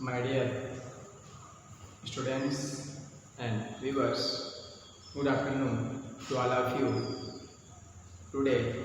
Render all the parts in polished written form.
My dear students and viewers, good afternoon to all of you. Today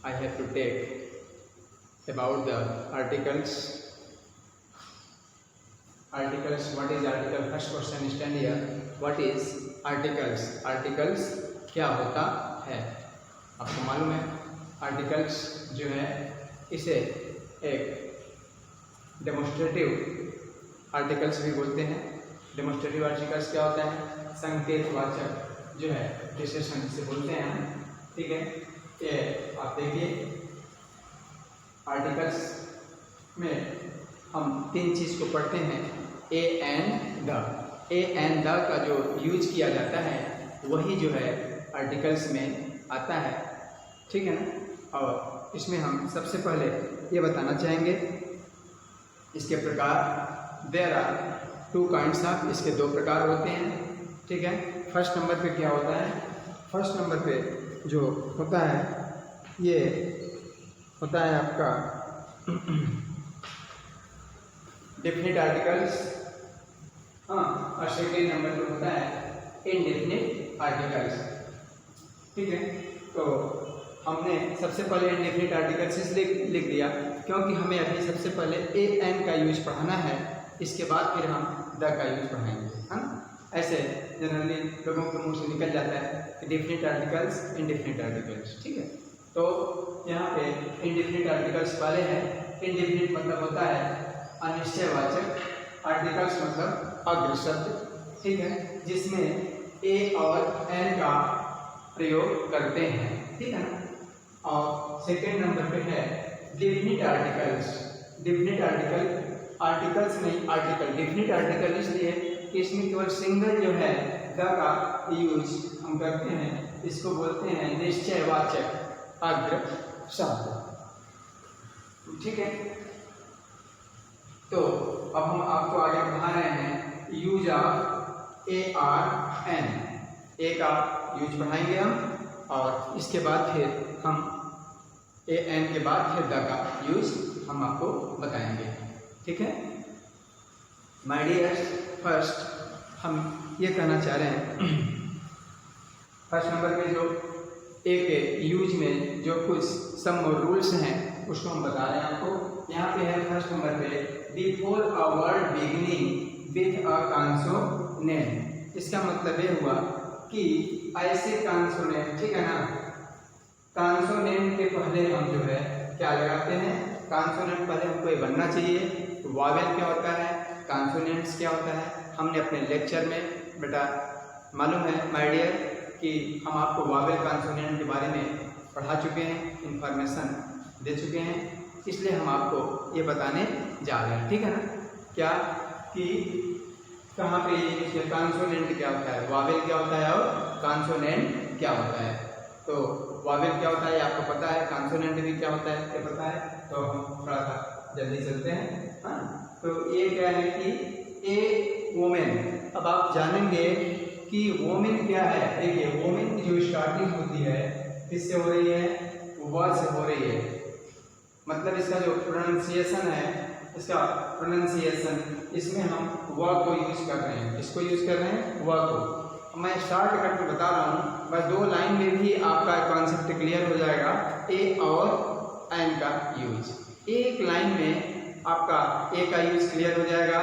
I have to take about the articles. Articles, what is article? First question stand here. What is articles? Articles क्या होता है? आपको मालूम है articles जो है इसे एक डेमोस्ट्रेटिव आर्टिकल्स भी बोलते हैं। डेमोस्ट्रेटिव आर्टिकल्स क्या होता है? संकेतवाचक जो है डिस्क्रिप्शन से बोलते हैं। ठीक है, ये आप देखिए आर्टिकल्स में हम तीन चीज़ को पढ़ते हैं, A and the. A and the का जो यूज किया जाता है वही जो है आर्टिकल्स में आता है। ठीक है ना। और इसमें हम सबसे पहले ये बताना चाहेंगे इसके प्रकार। There are two kinds of, इसके दो प्रकार होते हैं। ठीक है, फर्स्ट नंबर पे क्या होता है? फर्स्ट नंबर पे जो होता है ये होता है आपका डेफिनेट आर्टिकल्स। हाँ, और सेकेंड नंबर पे होता है इनडेफिनेट आर्टिकल्स। ठीक है, तो हमने सबसे पहले इनडेफिनेट आर्टिकल्स इसलिए लिख दिया क्योंकि हमें अभी सबसे पहले ए एन का यूज पढ़ाना है, इसके बाद फिर हम द का यूज पढ़ाएंगे। है ना, ऐसे जनरली लोगों के मुंह से निकल जाता है कि डेफिनेट आर्टिकल्स इनडेफिनेट आर्टिकल्स। ठीक है, तो यहाँ पे इनडेफिनेट आर्टिकल्स वाले हैं। इनडेफिनेट मतलब होता है अनिश्चयवाचक, आर्टिकल्स मतलब अग्र शब्द। ठीक है, जिसमें ए और एन का प्रयोग करते हैं। ठीक है ना। और सेकेंड नंबर पे है डेफिनिट आर्टिकल्स। डेफिनिट आर्टिकल्स नहीं, आर्टिकल। डेफिनिट आर्टिकल इसलिए कि इसमें केवल सिंगल जो है द का यूज हम करते हैं, इसको बोलते हैं निश्चयवाचक अग्र शब्द। ठीक है, तो अब हम आपको आगे बढ़ा रहे हैं use of a or an. A का यूज पढ़ाएंगे हम और इसके बाद फिर हम ए एन के बाद फिर द का यूज हम आपको बताएंगे। ठीक है माय डियर, फर्स्ट हम ये कहना चाह रहे हैं फर्स्ट नंबर पे जो ए के यूज में जो कुछ सम रूल्स हैं उसको हम बता रहे हैं आपको। यहाँ पे है फर्स्ट नंबर पे before a word beginning with a consonant. इसका मतलब ये हुआ कि ऐसे कॉन्सोनेंट, ठीक है ना, कॉन्सोनेंट के पहले हम जो है क्या लगाते हैं? कॉन्सोनेंट पहले हमको ये बनना चाहिए। वावेल क्या होता है, कॉन्सोनेंट्स क्या होता है, हमने अपने लेक्चर में बेटा मालूम है माय डियर कि हम आपको वावेल कॉन्सोनेंट के बारे में पढ़ा चुके हैं, इंफॉर्मेशन दे चुके हैं, इसलिए हम आपको ये बताने जा रहे हैं। ठीक है ना, क्या कि कहाँ पे ये कॉन्सोनेंट क्या होता है, वावेल क्या होता है और कॉन्सोनेंट क्या होता है। तो वावेल क्या होता है आपको पता है, कॉन्सोनेंट भी क्या होता है ये पता है, तो हम थोड़ा सा जल्दी चलते हैं। हाँ, तो ये क्या है कि ए वोमेन। अब आप जानेंगे कि वोमेन क्या है। देखिए वोमेन की जो स्टार्टिंग होती है किससे हो रही है? व से हो रही है। मतलब इसका जो प्रोनाउंसिएशन है, इसका प्रोनाउंसिएशन इसमें हम व को यूज कर रहे हैं। इसको यूज कर रहे हैं व को। मैं स्टार्ट करके बता रहा हूँ, बस दो लाइन में भी आपका कॉन्सेप्ट क्लियर हो जाएगा ए और एन का यूज। एक लाइन में आपका ए का यूज क्लियर हो जाएगा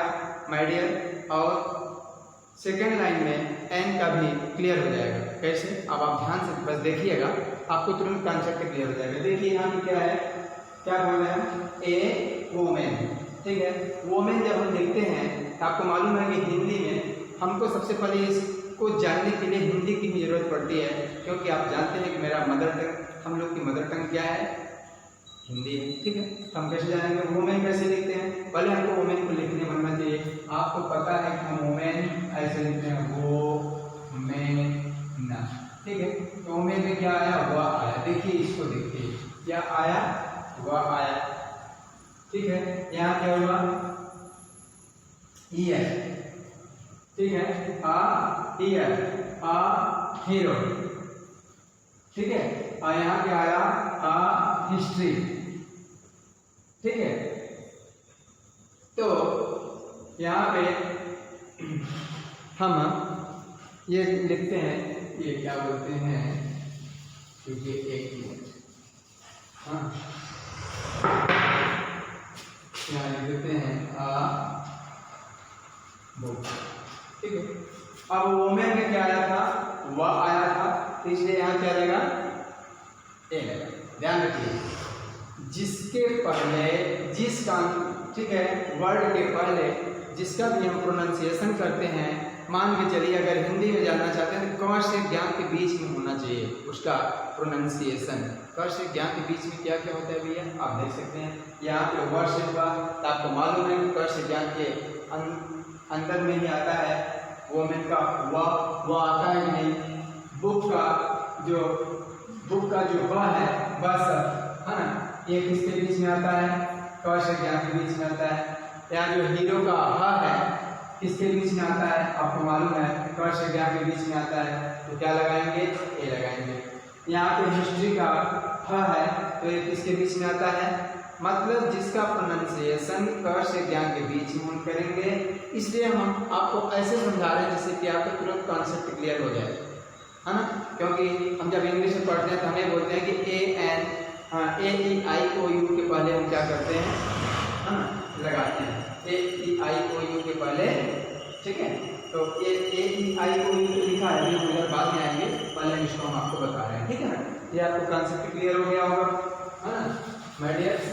माय डियर, और सेकेंड लाइन में एन का भी क्लियर हो जाएगा। कैसे? अब आप ध्यान से बस देखिएगा, आपको तुरंत कॉन्सेप्ट क्लियर हो जाएगा। देखिए यहाँ पे क्या है, क्या बोल रहे हैं? ए वोमेन। ठीक है, वोमेन जब हम देखते हैं तो आपको मालूम है कि हिंदी में हमको सबसे पहले इसको जानने के लिए हिंदी की भी जरूरत पड़ती है, क्योंकि आप जानते हैं कि मेरा मदर टंग, हम लोग की मदर टंग क्या है? हिंदी है। ठीक है, तो हम कैसे जानेंगे वोमेन कैसे लिखते हैं? पहले हमको वोमेन को लिखने बनना चाहिए। आपको पता है कि हम वोमेन ऐसे लिखते हैं, वो मेन ना। ठीक है, तो वोमेन में क्या आया? वह आया। देखिए इसको देखिए, क्या आया? वह आया। ठीक है, यहाँ क्या हुआ? ईयर। ठीक है, आ ईयर, आ हीरो। ठीक है, और यहाँ क्या आया? आ हिस्ट्री। ठीक है, तो यहाँ पे हम ये लिखते हैं, ये क्या बोलते हैं, क्योंकि एक मिनट, हाँ यहाँ लिख देते हैं बुक, ठीक है। अब वोमेन में क्या आया था, वह आया था, तो इसलिए यहाँ क्या लगेगा, ए लगा। ध्यान रखिए, जिसके पहले जिसका, ठीक है, वर्ड के पहले जिसका भी हम प्रोनाउंसिएशन करते हैं, मान के चलिए अगर हिंदी में जानना चाहते हैं तो क से ज्ञ के बीच में होना चाहिए उसका प्रोनाउंसिएशन। क से ज्ञ के बीच में क्या क्या होता है भैया, आप देख सकते हैं यहाँ पे वर्ड से हुआ, तो आपको मालूम है कि क से ज्ञ के अंदर में ही आता है वोमेन का वह आता है नहीं। बुक का जो वह है, बस है ना, ये किसके बीच में आता है, क से ज्ञ के बीच में आता है। यहाँ जो हीरो का ह है किसके बीच में आता है, आपको मालूम है क से ज्ञ के बीच में आता है, तो क्या लगाएंगे, ए लगाएंगे। यहाँ पे हिस्ट्री का ह है, तो ये किसके बीच में आता है, मतलब जिसका प्रोनाउंसिएशन क से ज्ञ के बीच में हम करेंगे। इसलिए हम आपको ऐसे समझा रहे हैं जिससे कि आपको तुरंत कॉन्सेप्ट क्लियर हो जाए, है ना। क्योंकि हम जब इंग्लिश में पढ़ते हैं तो हमें बोलते हैं कि A-E-I-O-U के पहले हम क्या करते हैं, है ना, लगाते हैं A-E-I-O-U के पहले, ठीक है। तो A-E-I-O-U लिखा है, ये हम बाद में आएंगे, पहले इसको हम आपको बता रहे हैं, ठीक है ना। ये आपको कॉन्सेप्ट क्लियर हो गया होगा, है ना माय डियर्स।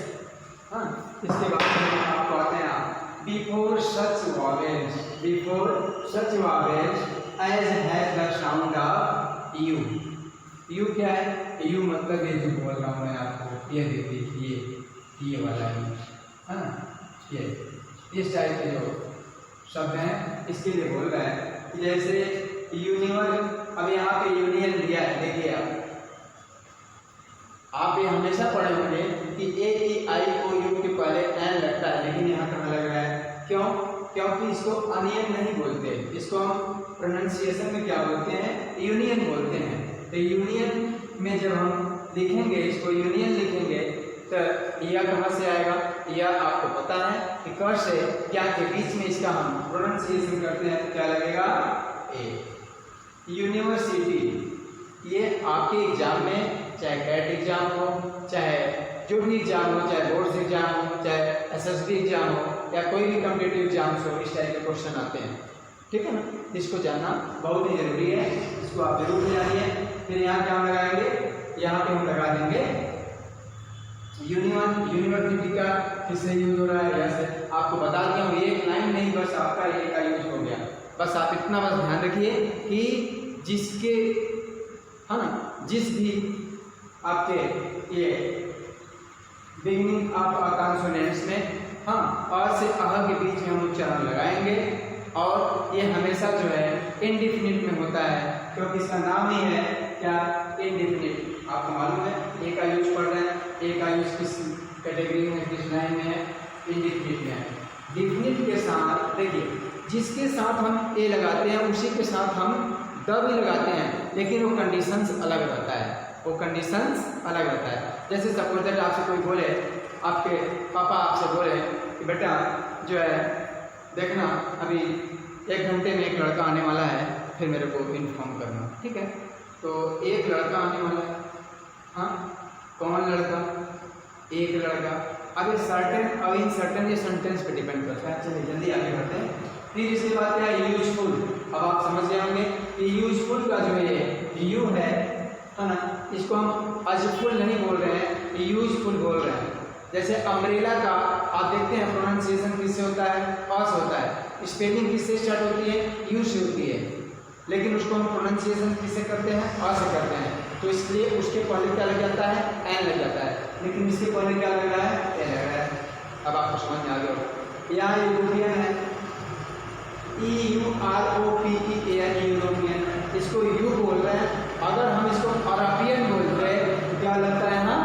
हाँ, इसके बाद में आपको आते हैं before such vowels as has the sound of U. U क्या है, यू मतलब ये जो बोल रहा हूँ मैं आपको, ये देखिए ये वाला यू, है ना, ये इस टाइप के जो शब्द हैं इसके लिए बोल रहा है। जैसे यूनिवर्स, अब यहाँ पे यूनियन दिया है, देखिए आप ये हमेशा पढ़े होंगे कि A-E-I-O-U के पहले एन लगता है, लेकिन यहाँ कहाँ लग रहा है, क्यों, क्योंकि इसको अनियन नहीं बोलते, इसको हम प्रोनाउंसिएशन में क्या बोलते हैं, यूनियन बोलते हैं। तो यूनियन में जब हम लिखेंगे, इसको यूनियन लिखेंगे, तो यह कहाँ से आएगा, यह आपको पता है कि क से क्या के बीच में इसका हम प्रोनाउंसिएशन करते हैं, तो क्या लगेगा, ए। यूनिवर्सिटी, ये आपके एग्जाम में चाहे कैट एग्जाम हो, चाहे जो भी एग्जाम हो, चाहे बोर्ड्स एग्जाम हो, चाहे एसएसबी एग्जाम हो, या कोई भी कॉम्पिटिटिव एग्जाम्स हो, इस टाइप के क्वेश्चन आते हैं, ठीक है ना। इसको जानना बहुत ही जरूरी है, इसको आप जरूर जानिए। फिर यहाँ क्या हम लगाएंगे, यहाँ पे हम लगा देंगे यूनिवर्सिटी का किससे यूज हो रहा है, जैसे आपको बता दिया हूँ, एक लाइन नहीं, बस आपका ये का यूज हो गया। बस आप इतना बस ध्यान रखिए कि जिसके, है ना, जिस भी आपके ये बिगिनिंग ऑफ कॉन्सोनेंट्स में, हाँ, अ से अह के बीच में हम उच्चारण लगाएंगे, और ये हमेशा जो है इनडिफिनिट में होता है, क्योंकि इसका नाम ही है क्या, इनडिफिनिट। आपको मालूम है ए का यूज पढ़ रहे हैं, ए का यूज किस कैटेगरी में, किस लाइन में है, इनडिफिनिट में है। डिफिनिट के साथ देखिए, जिसके साथ हम ए लगाते हैं उसी के साथ हम द भी लगाते हैं, लेकिन वो कंडीशंस अलग रहता है, वो कंडीशंस अलग रहता है। जैसे सपोज दैट आपसे कोई बोले, आपके पापा आपसे बोले कि बेटा जो है देखना अभी 1 घंटे में एक लड़का आने वाला है, फिर मेरे को इन्फॉर्म करना, ठीक है। तो एक लड़का आने वाला है, हाँ, कौन लड़का, एक लड़का। अब ये सर्टेन, अब इन सर्टेन ये सेंटेंस पे डिपेंड करता है। चलिए जल्दी आगे बढ़ते हैं। फिर इसके बाद क्या है, यूजफुल। अब आप समझ जाएंगे कि यूजफुल का जो ये यू है ना, इसको हम अजफुल नहीं बोल रहे हैं, यूजफुल बोल रहे हैं। जैसे अम्ब्रेला का आप देखते हैं प्रोनाउंसिएशन किससे होता है, अ से होता है। स्पेलिंग किससे स्टार्ट होती है, यू से होती है, लेकिन उसको हम प्रोनाउंसिएशन किससे करते हैं, अ से करते हैं। तो इसलिए उसके पहले क्या लग जाता है, एन लग जाता है, लेकिन इसके पहले क्या लग रहा है, ए लग रहा है। अब आपको समझ में आ गया। यहाँ यूरोपियन है, EUROPEAN, यूरोपियन, इसको यू बोल रहे हैं। अगर हम इसको अरबियन बोलते हैं तो क्या लगता है ना,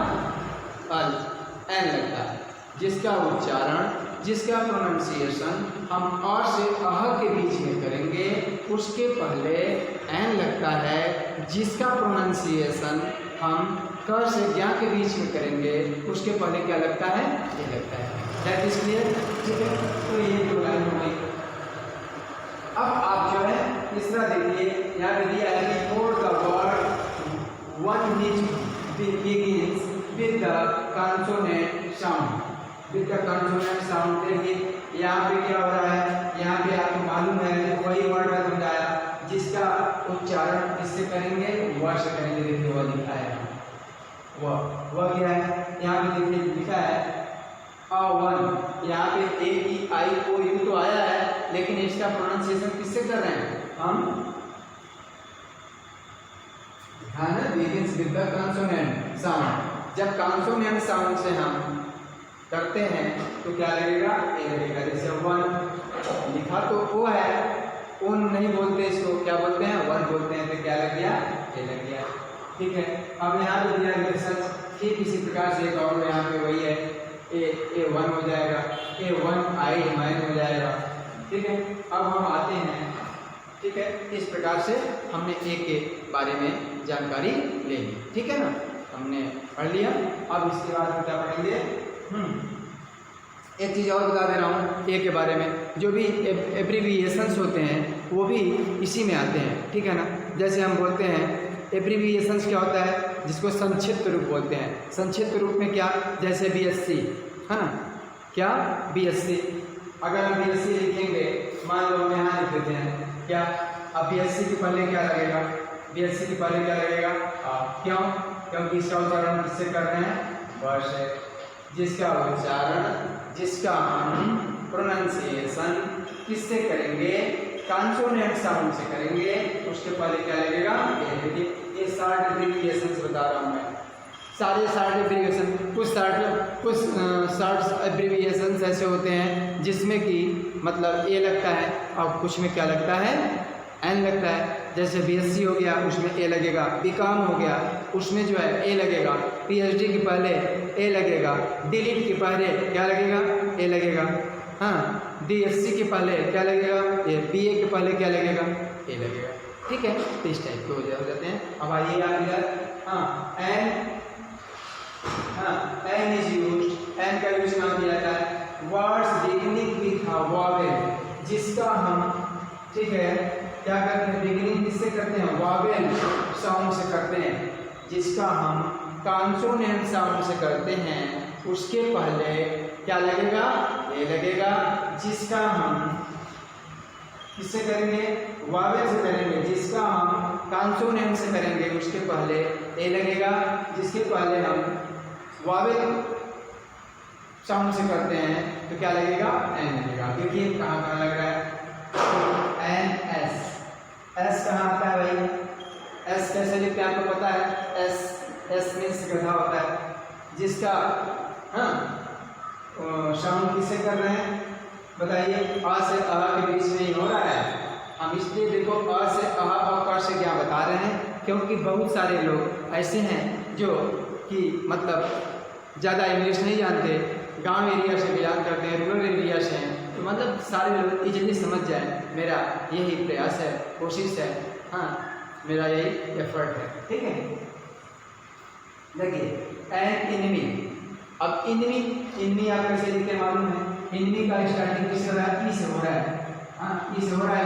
एन लगता है। जिसका उच्चारण, जिसका प्रोनाउंसिएशन हम और से अह के बीच में करेंगे, उसके पहले एन लगता है। जिसका प्रोनाउंसिएशन हम क से ज्ञ के बीच में करेंगे, उसके पहले क्या लगता है, ये लगता है। दैट इज क्लियर, ठीक है। तो ये दो लाइन हो गई। Consonant sound. देखिए यहाँ पे क्या हो रहा है, यहाँ पे आपको मालूम है देखो वही वर्ड मैं समझाया जिसका उच्चारण किससे करेंगे, व से करेंगे। देखिए वह लिखा है वह क्या है, यहाँ पे देखिए लिखा है A1। यहाँ पे ए ई आई ओ यू तो आया है, लेकिन इसका प्रोनाउंसिएशन किससे कर रहे हैं हम, है ना, begins with the consonant sound। जब consonant sound से हम करते हैं तो क्या लगेगा, ए लगेगा। जैसे वन लिखा तो ओ है, ओ नहीं बोलते इसको, क्या बोलते हैं, वन बोलते हैं, तो क्या लग गया, ए लग गया। ठीक है, अब यहाँ पे दिया रिलेशन ठीक इसी प्रकार से एक और यहाँ पे वही है, ए वन हो जाएगा, ए वन आई माइन हो जाएगा। ठीक है, अब हम आते हैं, ठीक है, इस प्रकार से हमने ए के बारे में जानकारी ले ली। ठीक है ना, हमने पढ़ लिया। अब इसके बाद हम क्या पढ़ेंगे, एक चीज़ और बता दे रहा हूँ ए के बारे में, जो भी एब्रीविएशंस होते हैं वो भी इसी में आते हैं। ठीक है ना, जैसे हम बोलते हैं एब्रीविएशंस क्या होता है, जिसको संक्षिप्त रूप बोलते हैं। संक्षिप्त रूप में क्या, जैसे बीएससी है ना, क्या बीएससी, अगर हम बीएससी लिखेंगे, मान लो हम यहाँ लिख देते हैं क्या, अब बीएससी के पहले क्या लगेगा, बीएससी के पहले क्या लगेगा क्यों, क्योंकि इसका उच्चारण किससे कर रहे हैं, व से। जिसका उच्चारण, जिसका हम प्रोनाउंसिएशन किससे करेंगे, कंसोनेंट साउंड से करेंगे, उसके पहले क्या लगेगा, ये 60 एब्रीविएशंस बता रहा हूँ मैं, सारे 60 एब्रीविएशन। कुछ 60 एब्रीविएशंस ऐसे होते हैं जिसमें कि मतलब ए लगता है, और कुछ में क्या लगता है, एन लगता है। जैसे बीएससी हो गया, उसमें ए लगेगा, बीकॉम हो गया, उसमें जो है ए लगेगा, पीएचडी के पहले ए लगेगा, डीलिट के पहले क्या लगेगा, ए लगेगा, हाँ, डीएससी के पहले क्या लगेगा, बीए के पहले क्या लगेगा, ए लगेगा। ठीक है, तो इस टाइप के हो जाते हैं। अब आइए आप एन इज यूज, एन का यूज कहाँ किया जाता है, words beginning with a vowel, जिसका हम, ठीक है, क्या करते हैं, बिगिनिंग किससे करते हैं, वॉवेल साउंड से करते हैं। जिसका हम कॉन्सोनेंट साउंड से करते हैं, उसके पहले क्या लगेगा, ए लगेगा। जिसका हम किससे करेंगे, वॉवेल से करेंगे। जिसका हम कॉन्सोनेंट से करेंगे, उसके पहले ए लगेगा। जिसके पहले हम वॉवेल साउंड से करते हैं तो क्या लगेगा, एन लगेगा। देखिए कहाँ कहाँ लग रहा है, एन एस, एस कहाँ आता है भाई, एस कैसे लिखते हैं आपको पता है, एस मीन्स गधा होता है। जिसका साउंड किससे कर रहे हैं बताइए, आ से अ के बीच में ही हो रहा है। हम इसलिए देखो अ से अ और क से क्या बता रहे हैं, क्योंकि बहुत सारे लोग ऐसे हैं जो कि मतलब ज़्यादा इंग्लिश नहीं जानते, गांव एरिया से बिलोंग करते हैं, रूरल एरिया से हैं, तो मतलब सारे लोग इजीली समझ जाए। मेरा यही प्रयास है, कोशिश है, हाँ, मेरा यही एफर्ट है। ठीक है, देखिए एन इनमी। अब इनमी आप कैसे लिखते हैं मालूम है, इनमी का स्टार्टिंग किस रहा है, ई से हो रहा है, हाँ, ई से हो रहा है,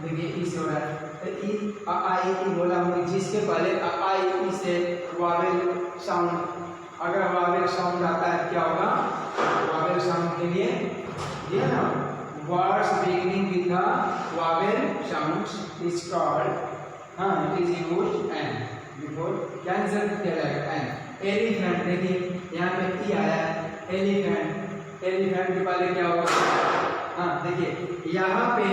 देखिए ई से हो रहा है। तो ई आ आई ई बोला हमने, जिसके पहले आ आई ई से वॉवेल साउंड, अगर वॉवेल साउंड आता है क्या होगा, वॉवेल साउंड के लिए ये ना, words beginning with a vowel sound is called, हाँ, it is used an before, क्या आंसर किया जाएगा, एन। एलिफेंट, देखिए यहाँ पे ई आया है, एलिफेंट, एलिफेंट के पहले क्या होगा, हाँ, देखिए यहाँ पे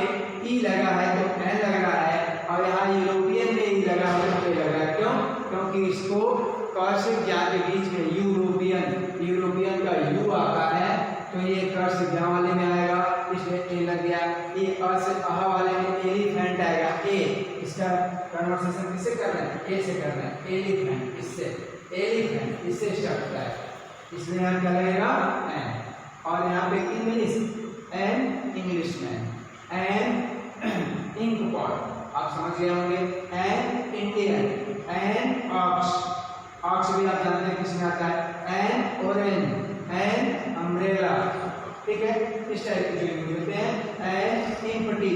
ई लगा है तो एन लग रहा है, और यहाँ यूरोपियन में ई लगा है तो ए लग रहा है। क्यों, क्योंकि इसको क से ज्ञा के बीच में यूरोपियन का यू आता है, तो ये क से ज्ञा वाले में आएगा, इसमें ए लग गया। ये अ से अह वाले में एलिफेंट आएगा, ए, इसका कन्वर्सेशन किससे कर रहे हैं, ए से कर रहे हैं, एलिफेंट, इससे स्टार्ट होता है, इसलिए यहाँ क्या लगेगा, एन। और यहाँ पे English, an Englishman, an ink pot, आप समझ गए होंगे, an Indian, an ox, ox भी आप जानते हैं किसमें आता है, एन ऑरेंज, एन अम्ब्रेला। ठीक है, इस टाइप के जो होते हैं, एन एम्प्टी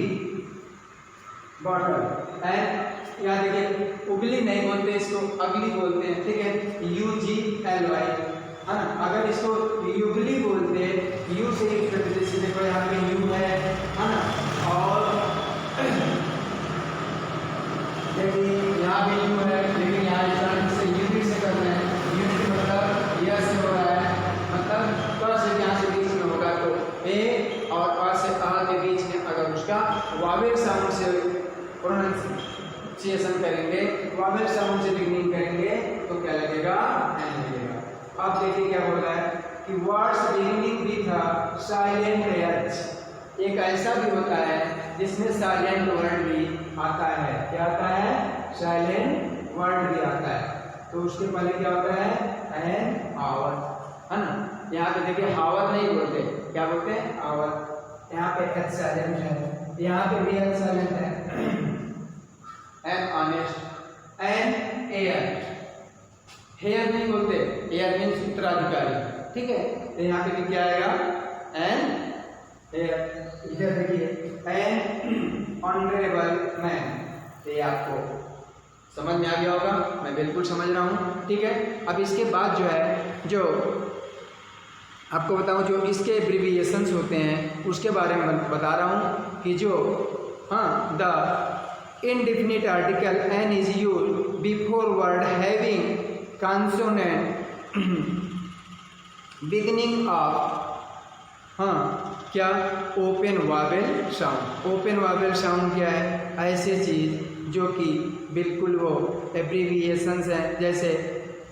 बॉटल, एन, यहाँ देखिए उगली नहीं बोलते, इसको अगली बोलते हैं। ठीक है, UGLY, है ना। अगर इसको युगली बोलते, यू से यूज करते, जैसे देखो यहाँ पे यू है ना, और देखिए यहाँ पे यू है, लेकिन यहाँ से यूनिट से कर रहे हैं, यूनिट मतलब यह से हो रहा है, मतलब क से यहाँ से बीच में होगा तो ए, और अ से आ के बीच में अगर उसका वावेल साउंड से प्रोनाउंसिएशन करेंगे, वावेल साउंड से बिगनिंग करेंगे तो क्या लगेगा, एन लगेगा। अब देखिए क्या बोल रहा है कि words beginning with silent H, एक ऐसा भी होता है जिसमें साइलेंट वर्ड भी आता है। क्या आता है, साइलेंट वर्ड भी आता है, तो उसके पहले क्या होता है, एन आवत, है ना। यहाँ पे देखिए हावत नहीं बोलते, क्या बोलते हैं, आवत। यहाँ पे एच साइलेंट है, यहाँ पे भी एच साइलेंट है। An honest, an air, hair नहीं बोलते, एयर मीन्स उत्तराधिकारी, ठीक है। तो यहाँ पे भी क्या आएगा, एन एयर। इधर देखिए एन ऑनरेबल मैन, ये आपको समझ में आ गया होगा, मैं बिल्कुल समझ रहा हूँ, ठीक है। अब इसके बाद जो है, जो आपको बताऊँ, जो इसके एब्रिविएशंस होते हैं उसके बारे में बता रहा हूँ कि जो the indefinite article an is used before word having consonant beginning of क्या, open vowel sound. Open vowel sound क्या है, ऐसे चीज जो कि बिल्कुल वो एब्रीविएशंस हैं, जैसे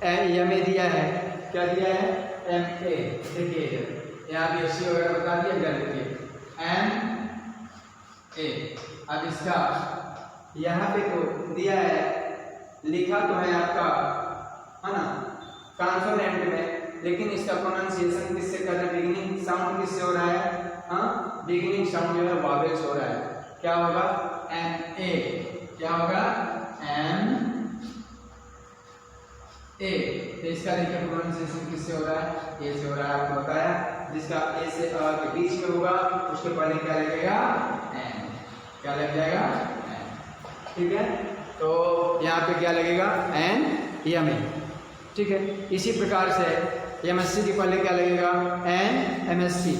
एम ए दिया है, क्या दिया है, एम ए, देखिए यहाँ भी एस वगैरह बता दिया, इधर देखिए एम ए। अब इसका यहाँ पे तो दिया है, लिखा तो है आपका, है ना, कॉन्सोनेंट में, लेकिन इसका प्रोनाउंसिएशन किससे कर रहे हैं, बिगिनिंग साउंड किससे हो रहा है, हाँ, बिगिनिंग साउंड जो है वावेल से हो रहा है। क्या होगा, एम ए, क्या होगा, एम ए। तो इसका देखिए प्रोनाउंसिएशन किससे हो रहा है, ए से हो रहा है, आपको बताया। जिसका ए से अ के बीच में होगा उसके पहले क्या लगेगा, एन, क्या लग जाएगा, एन, ठीक है। तो यहाँ पे क्या लगेगा, एन एम ए, ठीक है। इसी प्रकार से एम एस सी के पहले क्या लगेगा, an M S C,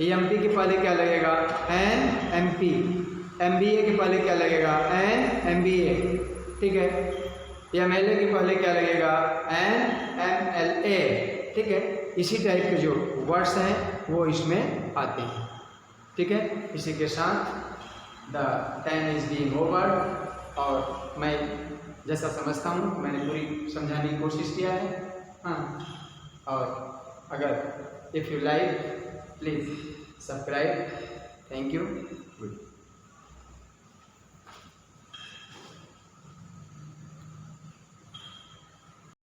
M P के पहले क्या लगेगा, an M P, M B A के पहले क्या लगेगा, एन एम बी ए, ठीक है। एम एल ए के पहले क्या लगेगा, एन एम एल ए, ठीक है। इसी टाइप के जो वर्ड्स हैं वो इसमें आते हैं, ठीक है। इसी के साथ the time is being over, और मैं जैसा समझता हूँ मैंने पूरी समझाने की कोशिश किया है, हाँ। और अगर if you like please subscribe, thank you, good.